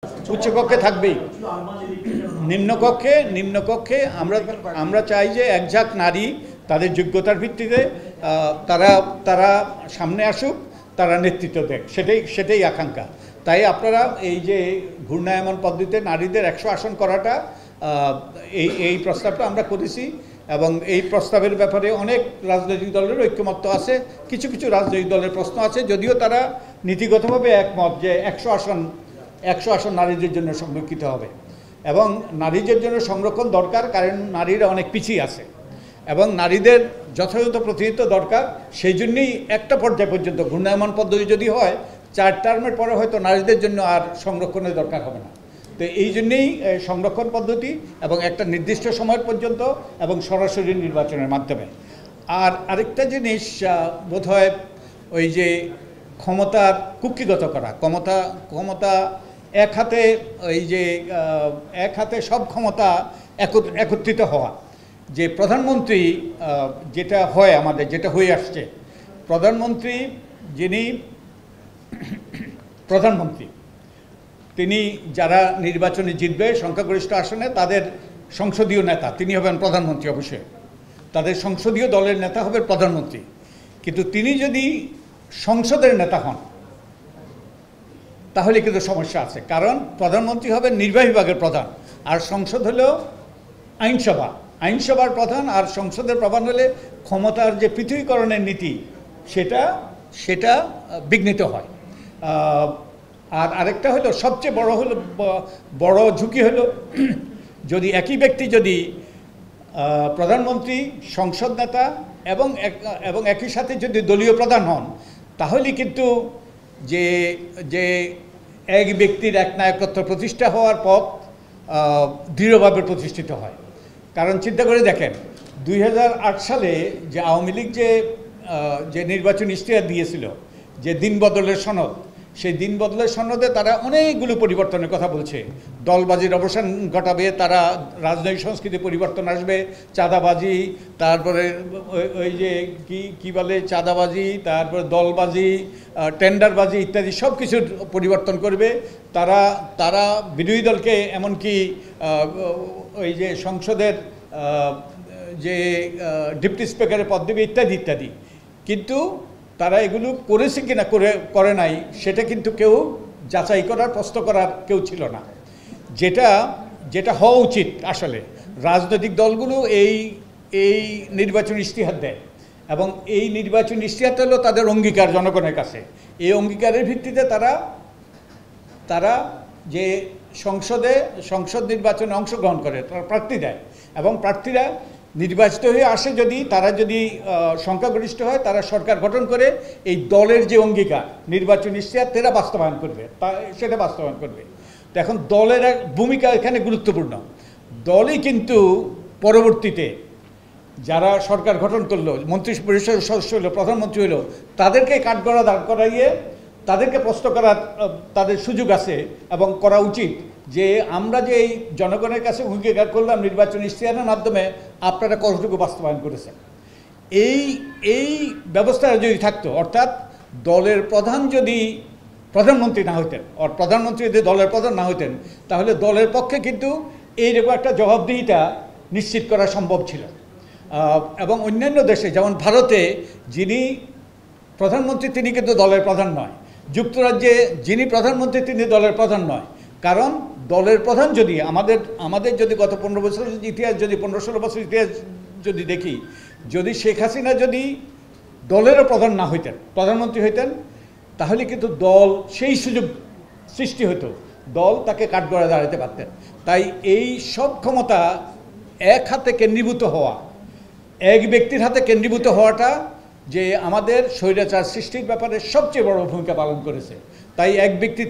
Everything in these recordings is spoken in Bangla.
উচ্চকক্ষে থাকবেই, নিম্নকক্ষে আমরা চাই যে একঝাঁক নারী তাদের যোগ্যতার ভিত্তিতে তারা তারা সামনে আসুক, তারা নেতৃত্ব দেখ, সেটাই আকাঙ্ক্ষা। তাই আপনারা এই যে ঘূর্ণায়মান পদ্ধতিতে নারীদের 100 আসন করাটা, এই প্রস্তাবটা আমরা করেছি এবং এই প্রস্তাবের ব্যাপারে অনেক রাজনৈতিক দলের ঐক্যমত্য আছে। কিছু কিছু রাজনৈতিক দলের প্রশ্ন আছে, যদিও তারা নীতিগতভাবে একমত যে 100 আসন নারীদের জন্য সংরক্ষিত হবে এবং নারীদের জন্য সংরক্ষণ দরকার, কারণ নারীরা অনেক পিছিয়ে আছে এবং নারীদের যথাযথ প্রতিনিধিত্ব দরকার। সেই জন্যই একটা পর্যায় পর্যন্ত ঘূর্ণায়মান পদ্ধতি যদি হয়, 4 টার্মের পরে হয়তো নারীদের জন্য আর সংরক্ষণের দরকার হবে না। তো এই জন্যেই সংরক্ষণ পদ্ধতি এবং একটা নির্দিষ্ট সময় পর্যন্ত এবং সরাসরি নির্বাচনের মাধ্যমে। আর আরেকটা জিনিস বোধহয় ওই যে ক্ষমতার কুক্ষিগত করা, ক্ষমতা এক হাতে সব ক্ষমতা একত্রিত হওয়া। যে প্রধানমন্ত্রী যেটা হয় আমাদের, যেটা হয়ে আসছে, প্রধানমন্ত্রী যিনি প্রধানমন্ত্রী, তিনি যারা নির্বাচনে জিতবে সংখ্যাগরিষ্ঠ আসনে, তাদের সংসদীয় নেতা তিনি হবেন প্রধানমন্ত্রী। অবশ্যই তাদের সংসদীয় দলের নেতা হবে প্রধানমন্ত্রী, কিন্তু তিনি যদি সংসদের নেতা হন তাহলে কিন্তু সমস্যা আছে, কারণ প্রধানমন্ত্রী হবেন নির্বাহী বিভাগের প্রধান, আর সংসদ হলো আইনসভার প্রধান, আর সংসদের প্রধান হলে ক্ষমতার যে পৃথকীকরণের নীতি সেটা বিঘ্নিত হয়। আর আরেকটা হলো সবচেয়ে বড় ঝুঁকি হলো যদি একই ব্যক্তি যদি প্রধানমন্ত্রী, সংসদ নেতা এবং একই সাথে যদি দলীয় প্রধান হন, তাহলে কিন্তু যে এক ব্যক্তির এক নায়কত্ব প্রতিষ্ঠা হওয়ার পথ দৃঢ়ভাবে প্রতিষ্ঠিত হয়। কারণ চিন্তা করে দেখেন, 2008 সালে যে আওয়ামী লীগ যে নির্বাচন ইশতেহার দিয়েছিল, যে দিন বদলের সনদ, সেই দিন বদলের সনদে তারা অনেকগুলো পরিবর্তনের কথা বলছে। দলবাজির অবসান ঘটাবে, তারা রাজনৈতিক সংস্কৃতি পরিবর্তন আসবে, চাঁদাবাজি, তারপরে ওই যে কি বলে চাঁদাবাজি, তারপরে দলবাজি, টেন্ডারবাজি ইত্যাদি সব কিছুর পরিবর্তন করবে। তারা বিরোধী দলকে এমনকি ওই যে সংসদের যে ডেপুটি স্পিকারের পদ দেবে ইত্যাদি। কিন্তু তারা এগুলো করেছে কিনা করে নাই সেটা কিন্তু কেউ যাচাই করার, প্রশ্ন করার কেউ ছিল না। যেটা হওয়া উচিত, আসলে রাজনৈতিক দলগুলো এই নির্বাচন ইশতেহার দেয় এবং এই নির্বাচন ইশতেহারটা হলো তাদের অঙ্গীকার জনগণের কাছে। এই অঙ্গীকারের ভিত্তিতে তারা যে সংসদ নির্বাচনে অংশগ্রহণ করে, তারা প্রার্থী দেয় এবং প্রার্থীরা নির্বাচিত হয়ে আসে, তারা যদি সংখ্যাগরিষ্ঠ হয়, তারা সরকার গঠন করে এই দলের যে অঙ্গীকার নির্বাচন ইশতেহার সেটা বাস্তবায়ন করবে। তো এখন দলের ভূমিকা এখানে গুরুত্বপূর্ণ। দলই কিন্তু পরবর্তীতে যারা সরকার গঠন করলো, মন্ত্রী পরিষদের সদস্য হলো, প্রধানমন্ত্রী হলো, তাদেরকে কাঠগড়া দাঁড় করাইয়ে তাদেরকে প্রশ্ন করার তাদের সুযোগ আছে এবং করা উচিত যে আমরা যে এই জনগণের কাছে অঙ্গীকার করলাম নির্বাচন ইশতেহারের মাধ্যমে, আপনারা কতটুকু বাস্তবায়ন করেছেন। এই ব্যবস্থা যদি থাকতো, অর্থাৎ দলের প্রধান যদি প্রধানমন্ত্রী না হইতেন, প্রধানমন্ত্রী যদি দলের প্রধান না হইতেন, তাহলে দলের পক্ষে কিন্তু এইরকম একটা জবাবদিহিতা নিশ্চিত করা সম্ভব ছিল। এবং অন্যান্য দেশে, যেমন ভারতে যিনি প্রধানমন্ত্রী তিনি কিন্তু দলের প্রধান নয়, যুক্তরাজ্যে যিনি প্রধানমন্ত্রী তিনি দলের প্রধান নয়। কারণ দলের প্রধান যদি আমাদের যদি গত 15 বছরের ইতিহাস, যদি 15-16 বছর ইতিহাস যদি দেখি, যদি শেখ হাসিনা যদি দলেরও প্রধান না হইতেন, প্রধানমন্ত্রী হইতেন, তাহলে কিন্তু দল সেই সুযোগ সৃষ্টি হতো, দল তাকে কাঠগড়ায় দাঁড়াতে পারতেন। তাই এই সব ক্ষমতা এক হাতে কেন্দ্রীভূত হওয়া, এক ব্যক্তির হাতে কেন্দ্রীভূত হওয়াটা যে আমাদের স্বৈরাচার সৃষ্টির ব্যাপারে সবচেয়ে বড় ভূমিকা পালন করেছে। তাই এক ব্যক্তি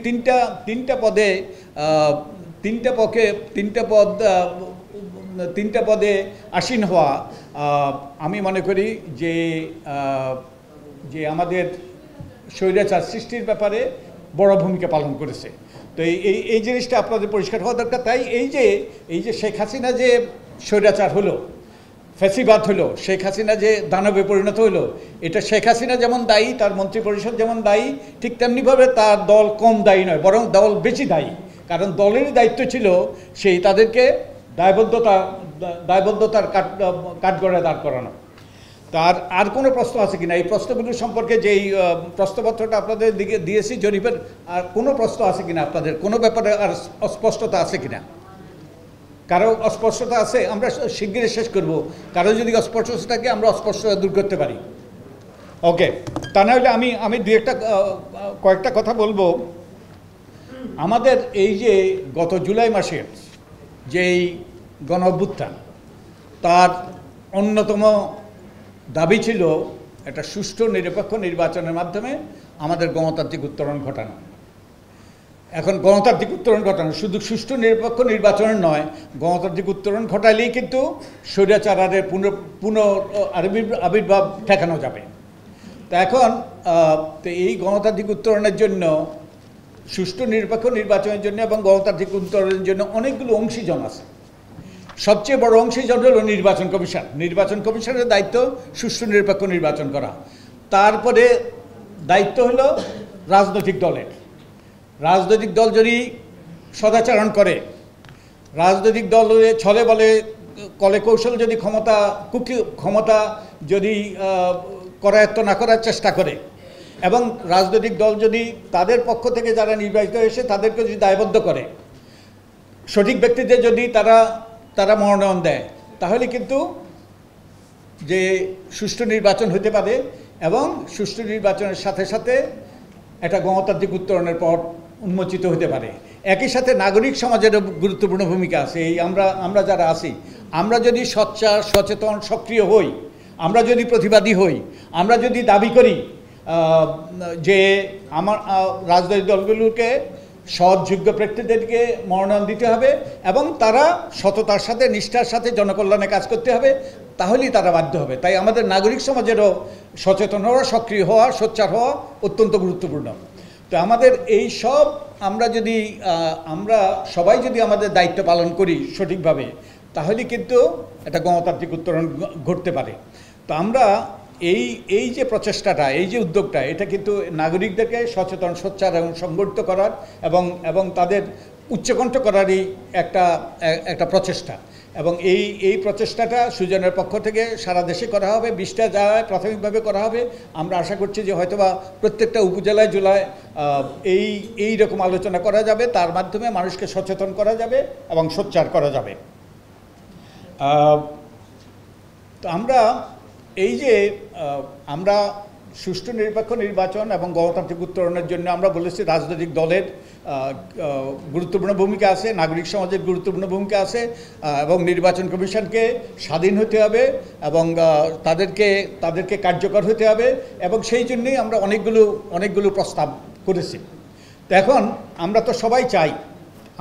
তিনটা পদে আসীন হওয়া, আমি মনে করি যে আমাদের স্বৈরাচার সৃষ্টির ব্যাপারে বড় ভূমিকা পালন করেছে। তো এই জিনিসটা আপনাদের পরিষ্কার হওয়া দরকার। তাই এই যে শেখ হাসিনা যে স্বৈরাচার হলো, ফ্যাসিবাদ হলো, শেখ হাসিনা যে দানবে পরিণত হলো, এটা শেখ হাসিনা যেমন দায়ী, তার মন্ত্রিপরিষদ যেমন দায়ী, ঠিক তেমনিভাবে তার দল কম দায়ী নয়, বরং দল বেশি দায়ী। কারণ দলেরই দায়িত্ব ছিল সেই তাদেরকে দায়বদ্ধতার কাঠগড়ায় দাঁড় করানো। তার আর কোনো প্রশ্ন আছে কিনা? এই প্রশ্নগুলো সম্পর্কে যেই প্রশ্নপত্রটা আপনাদের দিকে দিয়েছি জরিপের, আর কোনো প্রশ্ন আছে কিনা আপনাদের? কোনো ব্যাপারে আর অস্পষ্টতা আছে কিনা? কারো অস্পষ্টতা আছে? আমরা শিগগিরই শেষ করব। কারো যদি অস্পষ্টতা থাকে আমরা অস্পষ্টতা দূর করতে পারি। ওকে, তা না হলে আমি কয়েকটা কথা বলবো। আমাদের এই যে গত জুলাই মাসের যেই গণ অভ্যুত্থান, তার অন্যতম দাবি ছিল একটা সুষ্ঠু নিরপেক্ষ নির্বাচনের মাধ্যমে আমাদের গণতান্ত্রিক উত্তরণ ঘটানো। এখন গণতান্ত্রিক উত্তরণ ঘটানো শুধু সুষ্ঠু নিরপেক্ষ নির্বাচনের নয়, গণতান্ত্রিক উত্তরণ ঘটালেই কিন্তু স্বৈরাচারের আবির্ভাব ঠেকানো যাবে। তা এখন এই গণতান্ত্রিক উত্তরণের জন্য, সুষ্ঠু নিরপেক্ষ নির্বাচনের জন্য এবং গণতান্ত্রিক উত্তরণের জন্য অনেকগুলো অংশীজন আছে। সবচেয়ে বড় অংশীজন হলো নির্বাচন কমিশন। নির্বাচন কমিশনের দায়িত্ব সুষ্ঠু নিরপেক্ষ নির্বাচন করা। তারপরে দায়িত্ব হলো রাজনৈতিক দলের। রাজনৈতিক দল যদি সদাচরণ করে, রাজনৈতিক দল ছলে বলে কলে কৌশল যদি ক্ষমতা যদি করায়ত্ত না করার চেষ্টা করে, এবং রাজনৈতিক দল যদি তাদের পক্ষ থেকে যারা নির্বাচিত হয়েছে তাদেরকে যদি দায়বদ্ধ করে, সঠিক ব্যক্তিদের যদি তারা মনোনয়ন দেয়, তাহলে কিন্তু যে সুষ্ঠু নির্বাচন হতে পারে এবং সুষ্ঠু নির্বাচনের সাথে সাথে একটা গণতান্ত্রিক উত্তরণের পথ উন্মোচিত হতে পারে। একই সাথে নাগরিক সমাজেরও গুরুত্বপূর্ণ ভূমিকা আছে। এই আমরা যারা আছি, আমরা যদি সোচ্চার, সচেতন, সক্রিয় হই, আমরা যদি প্রতিবাদী হই, আমরা যদি দাবি করি যে আমার রাজনৈতিক দলগুলোকে সৎ যোগ্য ব্যক্তিদেরকে মনোনয়ন দিতে হবে এবং তারা সততার সাথে, নিষ্ঠার সাথে জনকল্যাণে কাজ করতে হবে, তাহলেই তারা বাধ্য হবে। তাই আমাদের নাগরিক সমাজেরও সচেতন হওয়া, সক্রিয় হওয়া, সোচ্চার হওয়া অত্যন্ত গুরুত্বপূর্ণ। তো আমাদের এই সব আমরা সবাই যদি আমাদের দায়িত্ব পালন করি সঠিকভাবে, তাহলে কিন্তু একটা গণতান্ত্রিক উত্তরণ ঘটতে পারে। তো আমরা এই যে প্রচেষ্টাটা, এই যে উদ্যোগটা, এটা কিন্তু নাগরিকদেরকে সচেতন, সোচ্চার এবং সংগঠিত করার এবং তাদের উচ্চকণ্ঠ করারই একটা প্রচেষ্টা। এবং এই প্রচেষ্টাটা সুজনের পক্ষ থেকে সারা দেশে করা হবে। 20টা জায়গায় প্রাথমিকভাবে করা হবে। আমরা আশা করছি যে হয়তোবা প্রত্যেকটা উপজেলায় এই রকম আলোচনা করা যাবে, তার মাধ্যমে মানুষকে সচেতন করা যাবে এবং সোচ্চার করা যাবে। তো আমরা এই যে আমরা সুষ্ঠু নিরপেক্ষ নির্বাচন এবং গণতান্ত্রিক উত্তরণের জন্য আমরা বলেছি রাজনৈতিক দলের গুরুত্বপূর্ণ ভূমিকা আছে, নাগরিক সমাজের গুরুত্বপূর্ণ ভূমিকা আছে, এবং নির্বাচন কমিশনকে স্বাধীন হতে হবে এবং তাদেরকে কার্যকর হতে হবে, এবং সেই জন্যই আমরা অনেকগুলো প্রস্তাব করেছি। তো এখন আমরা তো সবাই চাই,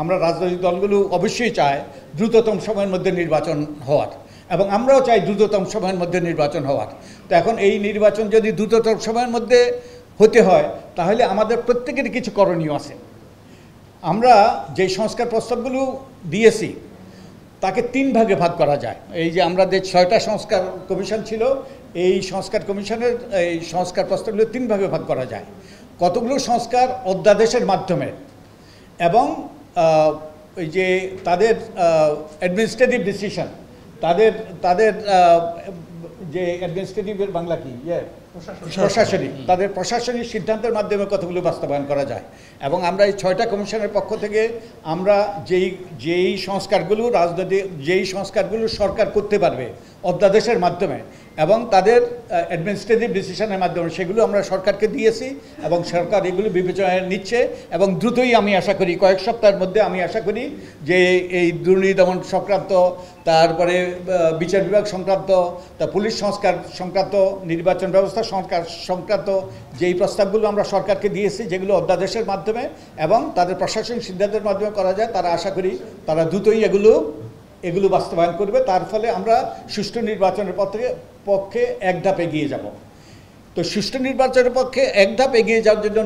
আমরা রাজনৈতিক দলগুলো অবশ্যই চায় দ্রুততম সময়ের মধ্যে নির্বাচন হওয়ার, এবং আমরাও চাই দ্রুততম সময়ের মধ্যে নির্বাচন হওয়ার। তো এখন এই নির্বাচন যদি দ্রুততম সময়ের মধ্যে হতে হয়, তাহলে আমাদের প্রত্যেকের কিছু করণীয় আছে। আমরা যে সংস্কার প্রস্তাবগুলো দিয়েছি তাকে 3 ভাগে ভাগ করা যায়। এই যে আমাদের 6টা সংস্কার কমিশন ছিল, এই সংস্কার কমিশনের এই সংস্কার প্রস্তাবগুলো 3 ভাগে ভাগ করা যায়। কতগুলো সংস্কার অধ্যাদেশের মাধ্যমে, এবং ওই যে তাদের অ্যাডমিনিস্ট্রেটিভ ডিসিশন, তাদের যে অ্যাডমিনিস্ট্রেটিভের বাংলা কি, প্রশাসনিক, তাদের প্রশাসনিক সিদ্ধান্তের মাধ্যমে কতগুলো বাস্তবায়ন করা যায়। এবং আমরা এই 6টা কমিশনের পক্ষ থেকে আমরা যেই সংস্কারগুলো সরকার করতে পারবে অধ্যাদেশের মাধ্যমে এবং তাদের অ্যাডমিনিস্ট্রেটিভ ডিসিশনের মাধ্যমে, সেগুলো আমরা সরকারকে দিয়েছি এবং সরকার এগুলো বিবেচনায় নিচ্ছে। এবং দ্রুতই আমি আশা করি, কয়েক সপ্তাহের মধ্যে আমি আশা করি যে এই দুর্নীতি দমন সংক্রান্ত, তারপরে বিচার বিভাগ সংক্রান্ত, পুলিশ সংস্কার সংক্রান্ত, নির্বাচন ব্যবস্থা সংক্রান্ত যেই প্রস্তাবগুলো আমরা সরকারকে দিয়েছি, যেগুলো অধ্যাদেশের মাধ্যমে এবং তাদের প্রশাসনিক সিদ্ধান্তের মাধ্যমে করা যায়, তারা আশা করি তারা দ্রুতই এগুলো বাস্তবায়ন করবে। তার ফলে আমরা সুষ্ঠু নির্বাচনের পক্ষে এক ধাপ এগিয়ে যাব। তো সুষ্ঠু নির্বাচনের পক্ষে এক ধাপ এগিয়ে যাওয়ার জন্য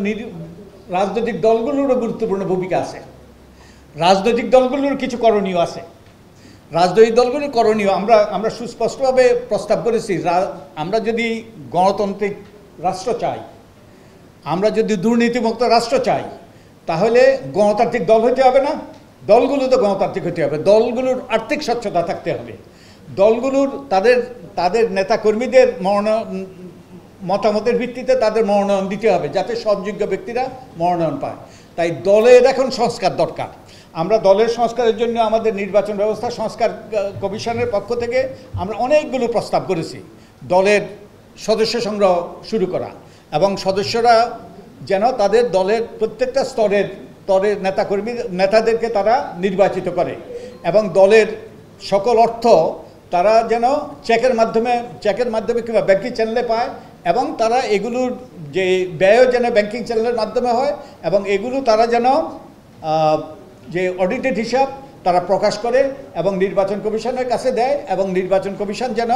রাজনৈতিক দলগুলোরও গুরুত্বপূর্ণ ভূমিকা আছে। রাজনৈতিক দলগুলোর কিছু করণীয় আছে। রাজনৈতিক দলগুলোর করণীয় আমরা সুস্পষ্টভাবে প্রস্তাব করেছি। আমরা যদি গণতান্ত্রিক রাষ্ট্র চাই, আমরা যদি দুর্নীতিমুক্ত রাষ্ট্র চাই, তাহলে গণতান্ত্রিক দল হতে হবে না? দলগুলো তো গণতান্ত্রিক হতে হবে, দলগুলোর আর্থিক স্বচ্ছতা থাকতে হবে, দলগুলোর তাদের নেতাকর্মীদের মতামতের ভিত্তিতে তাদের মনোনয়ন দিতে হবে, যাতে সৎযোগ্য ব্যক্তিরা মনোনয়ন পায়। তাই দলের এখন সংস্কার দরকার। আমরা দলের সংস্কারের জন্য আমাদের নির্বাচন ব্যবস্থা সংস্কার কমিশনের পক্ষ থেকে আমরা অনেকগুলো প্রস্তাব করেছি। দলের সদস্য সংগ্রহ শুরু করা এবং সদস্যরা যেন তাদের দলের প্রত্যেকটা স্তরের নেতাদেরকে তারা নির্বাচিত করে এবং দলের সকল অর্থ তারা যেন চেকের মাধ্যমে কিংবা ব্যাংকিং চ্যানেলে পায় এবং তারা এগুলোর যে ব্যয় যেন ব্যাংকিং চ্যানেলের মাধ্যমে হয় এবং এগুলো তারা যেন যে অডিটেড হিসাব তারা প্রকাশ করে এবং নির্বাচন কমিশনের কাছে দেয় এবং নির্বাচন কমিশন যেন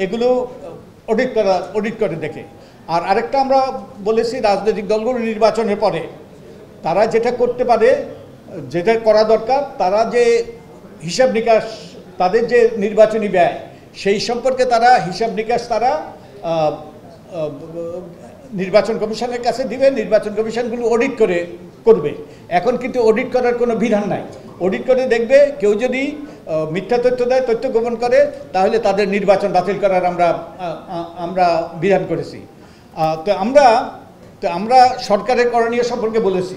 এগুলো অডিট করে দেখে। আর আরেকটা আমরা বলেছি, রাজনৈতিক দলগুলো নির্বাচনের পরে তারা যেটা করতে পারে, যেটা করা দরকার, তারা যে হিসাব নিকাশ, তাদের যে নির্বাচনী ব্যয় সেই সম্পর্কে তারা হিসাব নিকাশ তারা নির্বাচন কমিশনের কাছে দিবে, নির্বাচন কমিশনগুলো অডিট করবে। এখন কিন্তু অডিট করার কোনো বিধান নাই। অডিট করে দেখবে কেউ যদি মিথ্যা তথ্য দেয়, তথ্য গোপন করে, তাহলে তাদের নির্বাচন বাতিল করার আমরা বিধান করেছি। তো আমরা সরকারের করণীয় সম্পর্কে বলেছি।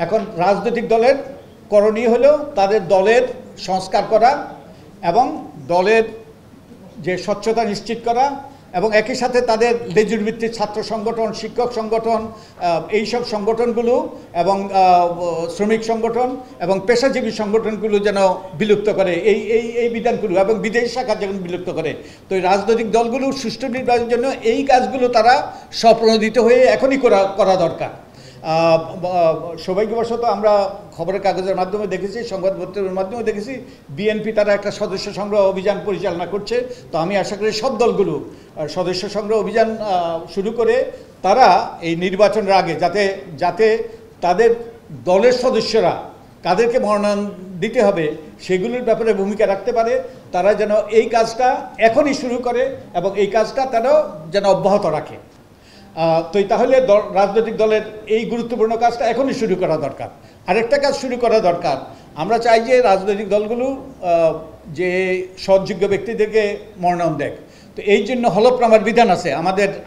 এখন রাজনৈতিক দলের করণীয় হলো তাদের দলের সংস্কার করা এবং দলের যে স্বচ্ছতা নিশ্চিত করা এবং একই সাথে তাদের লেজুর ভিত্তিক ছাত্র সংগঠন, শিক্ষক সংগঠন, এইসব সংগঠনগুলো এবং শ্রমিক সংগঠন এবং পেশাজীবী সংগঠনগুলো যেন বিলুপ্ত করে এই বিধানগুলো এবং বিদেশি শাখা যেন বিলুপ্ত করে। তো এই রাজনৈতিক দলগুলো সুষ্ঠু নির্বাচনের জন্য এই কাজগুলো তারা স্বপ্রণোদিত হয়ে এখনই করা দরকার। সৌভাগ্যবশত আমরা খবরের কাগজের মাধ্যমে দেখেছি, সংবাদপত্রের মাধ্যমে দেখেছি, বিএনপি তারা একটা সদস্য সংগ্রহ অভিযান পরিচালনা করছে। তো আমি আশা করি সব দলগুলো সদস্য সংগ্রহ অভিযান শুরু করে তারা এই নির্বাচনের আগে যাতে তাদের দলের সদস্যরা কাদেরকে মনোনয়ন দিতে হবে সেগুলোর ব্যাপারে ভূমিকা রাখতে পারে, তারা যেন এই কাজটা এখনই শুরু করে এবং এই কাজটা তারা যেন অব্যাহত রাখে। তো তাহলে রাজনৈতিক দলের এই গুরুত্বপূর্ণ কাজটা এখনই শুরু করা দরকার। আরেকটা কাজ শুরু করা দরকার, আমরা চাই যে রাজনৈতিক দলগুলো যে সৎযোগ্য ব্যক্তিদেরকে মনোনয়ন দেয়। তো এই জন্য হলফনামার বিধান আছে।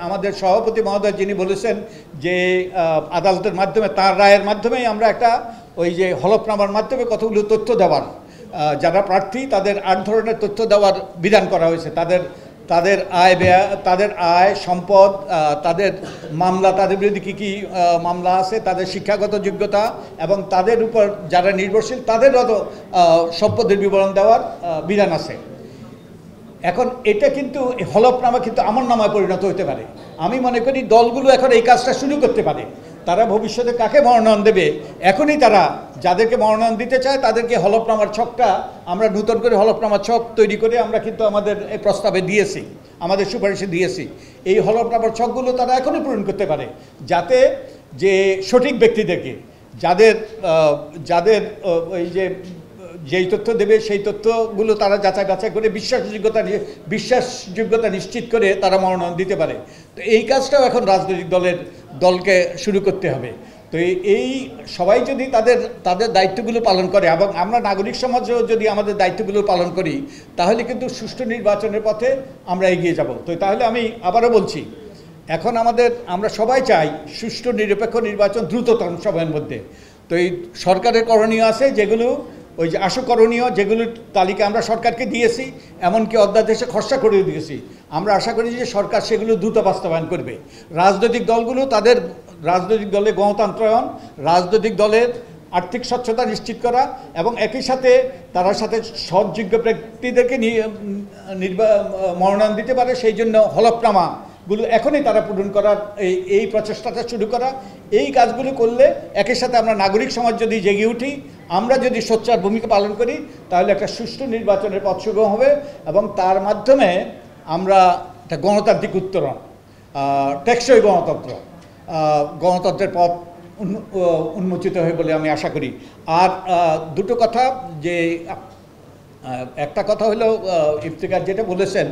আমাদের সভাপতি মহোদয় যিনি বলেছেন যে আদালতের মাধ্যমে, তার রায়ের মাধ্যমেই আমরা একটা ওই যে হলফনামার মাধ্যমে কতগুলো তথ্য দেওয়ার, যারা প্রার্থী তাদের 8 ধরনের তথ্য দেওয়ার বিধান করা হয়েছে। তাদের আয় সম্পদ, তাদের মামলা, তাদের বিরুদ্ধে কী কী মামলা আছে, তাদের শিক্ষাগত যোগ্যতা এবং তাদের উপর যারা নির্ভরশীল তাদের সম্পদের বিবরণ দেওয়ার বিধান আছে। এখন এটা কিন্তু হলফনামা কিন্তু আমলনামায় পরিণত হতে পারে। আমি মনে করি দলগুলো এখন এই কাজটা শুরু করতে পারে। তারা ভবিষ্যতে কাকে মনোনয়ন দেবে, এখনই তারা যাদেরকে মনোনয়ন দিতে চায় তাদেরকে হলফনামার ছকটা, আমরা নতুন করে হলফনামার ছক তৈরি করে আমরা কিন্তু আমাদের এই প্রস্তাবে দিয়েছি, আমাদের সুপারিশে দিয়েছি। এই হলফনামার ছকগুলো তারা এখনই পূরণ করতে পারে, যাতে যে সঠিক ব্যক্তিদেরকে যাদের ওই যেই তথ্য দেবে সেই তথ্যগুলো তারা যাচাই বাছাই করে বিশ্বাসযোগ্যতা নিশ্চিত করে তারা মনোনয়ন দিতে পারে। তো এই কাজটাও এখন রাজনৈতিক দলকে শুরু করতে হবে। তো এই সবাই যদি তাদের দায়িত্বগুলো পালন করে এবং আমরা নাগরিক সমাজও যদি আমাদের দায়িত্বগুলো পালন করি, তাহলে কিন্তু সুষ্ঠু নির্বাচনের পথে আমরা এগিয়ে যাব। তো তাহলে আমি আবারও বলছি, এখন আমরা সবাই চাই সুষ্ঠু নিরপেক্ষ নির্বাচন দ্রুততম সময়ের মধ্যে। তো এই সরকারের করণীয় আছে, যেগুলো ওই যে আশুকরণীয়, যেগুলোর তালিকা আমরা সরকারকে দিয়েছি, এমনকি অধ্যাদেশে খসড়া করে দিয়েছি। আমরা আশা করি যে সরকার সেগুলো দ্রুত বাস্তবায়ন করবে। রাজনৈতিক দলগুলো তাদের রাজনৈতিক দলের গণতন্ত্রায়ন, রাজনৈতিক দলের আর্থিক স্বচ্ছতা নিশ্চিত করা এবং একই সাথে তার সাথে সৎযোগ্য ব্যক্তিদেরকে মনোনয়ন দিতে পারে, সেই জন্য হলফনামাগুলো এখনই তারা পূরণ করার এই প্রচেষ্টাটা শুরু করা। এই কাজগুলো করলে একই সাথে আমরা নাগরিক সমাজ যদি জেগে উঠি, আমরা যদি সোচ্চার ভূমিকা পালন করি, তাহলে একটা সুষ্ঠু নির্বাচনের পথ সুগম হবে এবং তার মাধ্যমে আমরা একটা গণতান্ত্রিক উত্তরণ, টেকসই গণতন্ত্রের পথ উন্মোচিত হয় বলে আমি আশা করি। আর দুটো কথা, যে একটা কথা হলো ইফতিকার যেটা বলেছেন,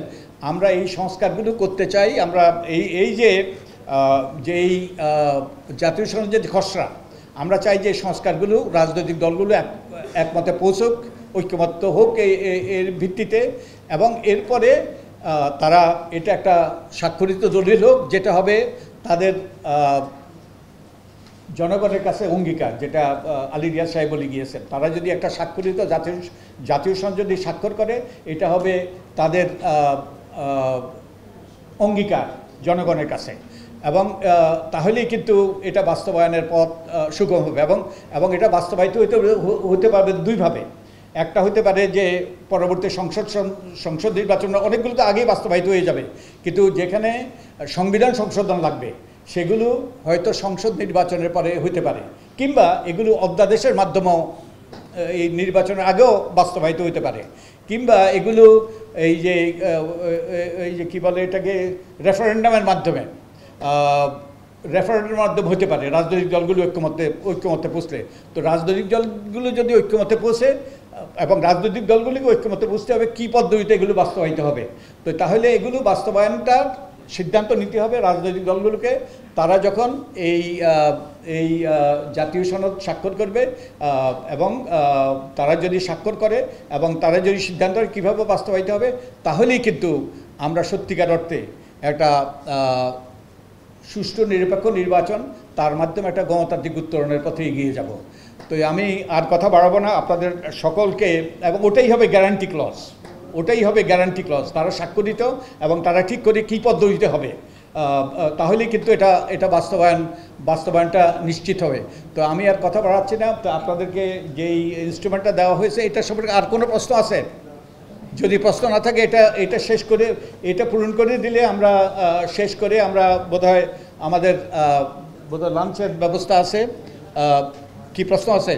আমরা এই সংস্কারগুলো করতে চাই। আমরা এই যেই জাতীয় সংসদের খসড়া, আমরা চাই যে সংস্কারগুলো রাজনৈতিক দলগুলো একমতে পৌঁছুক, ঐক্যমত্য হোক এর ভিত্তিতে, এবং এরপরে তারা এটা একটা স্বাক্ষরিত দলিল হোক, যেটা হবে তাদের জনগণের কাছে অঙ্গীকার, যেটা আলী রিয়াজ সাহেব বলে গিয়েছেন। তারা যদি একটা স্বাক্ষরিত জাতীয় সংসদ যদি স্বাক্ষর করে, এটা হবে তাদের অঙ্গীকার জনগণের কাছে, এবং তাহলেই কিন্তু এটা বাস্তবায়নের পথ সুগম হবে। এবং এটা বাস্তবায়িত হতে পারবে দুইভাবে। একটা হতে পারে যে পরবর্তী সংসদ নির্বাচন, অনেকগুলো তো আগেই বাস্তবায়িত হয়ে যাবে, কিন্তু যেখানে সংবিধান সংশোধন লাগবে সেগুলো হয়তো সংসদ নির্বাচনের পরে হতে পারে, কিংবা এগুলো অধ্যাদেশের মাধ্যমেও এই নির্বাচনের আগেও বাস্তবায়িত হতে পারে, কিংবা এগুলো এই যে কী বলে এটাকে রেফারেন্ডামের মাধ্যমে হতে পারে, রাজনৈতিক দলগুলো ঐক্যমত্যে পৌঁছলে। তো রাজনৈতিক দলগুলো যদি ঐক্যমত্যে পৌঁছে, এবং রাজনৈতিক দলগুলিকে ঐক্যমত্যে বুঝতে হবে কী পদ্ধতিতে এগুলো বাস্তবায়িত হবে। তো তাহলে এগুলো বাস্তবায়নটার সিদ্ধান্ত নিতে হবে রাজনৈতিক দলগুলোকে। তারা যখন এই জাতীয় সনদ স্বাক্ষর করবে, এবং তারা যদি স্বাক্ষর করে এবং তারা যদি সিদ্ধান্ত করে কীভাবে বাস্তবায়িত হবে, তাহলেই কিন্তু আমরা সত্যিকার অর্থে একটা সুষ্ঠু নিরপেক্ষ নির্বাচন, তার মাধ্যমে একটা গণতান্ত্রিক উত্তরণের পথে এগিয়ে যাব। তো আমি আর কথা বাড়াবো না, আপনাদের সকলকে, এবং ওটাই হবে গ্যারান্টি ক্লজ, তারা স্বাক্ষরিত এবং তারা ঠিক করে কী পদ্ধতিতে হবে, তাহলেই কিন্তু এটা বাস্তবায়নটা নিশ্চিত হবে। তো আমি আর কথা বাড়াচ্ছি না। তো আপনাদেরকে যেই ইনস্ট্রুমেন্টটা দেওয়া হয়েছে, এটা সম্পর্কে আর কোনো প্রশ্ন আছে? যদি প্রশ্ন না থাকে, এটা শেষ করে, এটা পূরণ করে দিলে আমরা শেষ করে আমরা বোধহয় আমাদের লাঞ্চের ব্যবস্থা আছে। কি প্রশ্ন আছে?